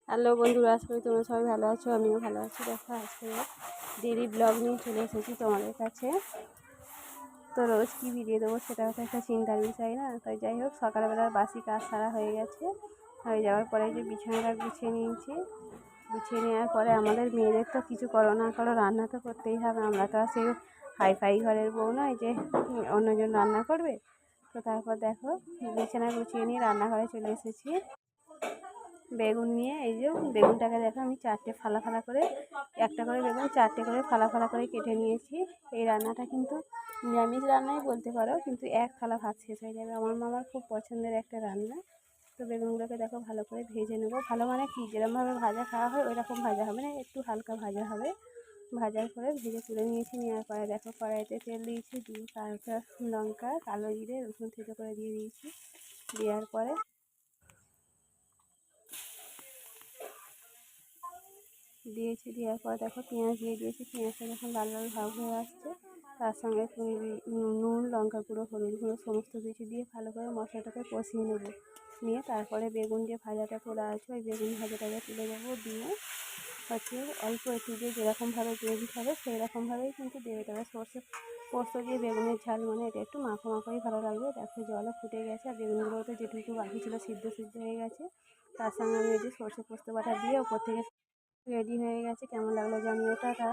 Hello বন্ধুরা, আশা করি তোমরা সবাই ভালো আছো। আমিও ভালো আছি। দেখো আজকে ডেইলি ব্লগ নিয়ে চলে এসেছি তোমাদের কাছে। তো রোজ কী ভিডিও দেবো সেটা হচ্ছে একটা চিন্তার বিষয় না। তাই যাই হোক, সকালবেলার বাসি কাজ সারা হয়ে গেছে। হয়ে যাওয়ার পরে যে বিছানাটা গুছিয়ে নিয়েছি। গুছিয়ে নেওয়ার পরে আমাদের মেয়েদের তো কিছু করো না করো রান্না তো করতেই হবে। আমরা তো আর সেই হাইফাই ঘরের বউ নয় যে অন্যজন রান্না করবে। তো তারপর দেখো বিছানা গুছিয়ে নিয়ে রান্নাঘরে চলে এসেছি। বেগুন নিয়ে এই যে বেগুনটাকে দেখো আমি চারটে ফালা ফালা করে, একটা করে বেগুন চারটে করে ফালা ফালা করে কেটে নিয়েছি। এই রান্নাটা কিন্তু নিরামিষ রান্নাই বলতে পারো, কিন্তু এক থালা ভাত শেষ হয়ে যাবে। আমার মামার খুব পছন্দের একটা রান্না। তো বেগুনগুলোকে দেখো ভালো করে ভেজে নেবো। ভালো মানে কি, যেরকমভাবে ভাজা খাওয়া হয় ওই রকম ভাজা হবে না, একটু হালকা ভাজা হবে। ভাজার পরে ভেজে তুলে নিয়েছি। নেওয়ার পরে দেখো কড়াইতে তেল দিয়েছি, দিয়ে কাঁচা লঙ্কা, কালো জিরে, রসুন থেতো করে দিয়ে দিয়েছি। দেওয়ার পরে দেওয়ার পর দেখো পেঁয়াজ দিয়ে দিয়েছি। পেঁয়াজটা যখন লাল লাল ভাব হয়ে আসছে, তার সঙ্গে নুন, লঙ্কা গুঁড়ো, হলুদ গুঁড়ো সমস্ত কিছু দিয়ে ভালো করে মশলাটাকে কষিয়ে নেব। নিয়ে তারপরে বেগুন যে ভাজাটা করা আছে ওই বেগুন ভাজাটাকে তুলে দেবো। দিয়ে হচ্ছে অল্প একটু দিয়ে যেরকমভাবে গ্রেভি খাবে সেই রকমভাবেই কিন্তু দেবে। তবে সর্ষে পোস্ত দিয়ে বেগুনের ঝাল মানে এটা একটু মাখো মাখোই ভালো লাগবে। দেখো জলও ফুটে গেছে আর বেগুনগুলোও তো যেটুকু বাকি ছিল সিদ্ধ হয়ে গেছে। তার সঙ্গে আমি এই যে সর্ষে পোস্ত বাটা দিয়ে ওপর থেকে রেডি হয়ে গেছে। কেমন লাগলো জানিও। টাটা।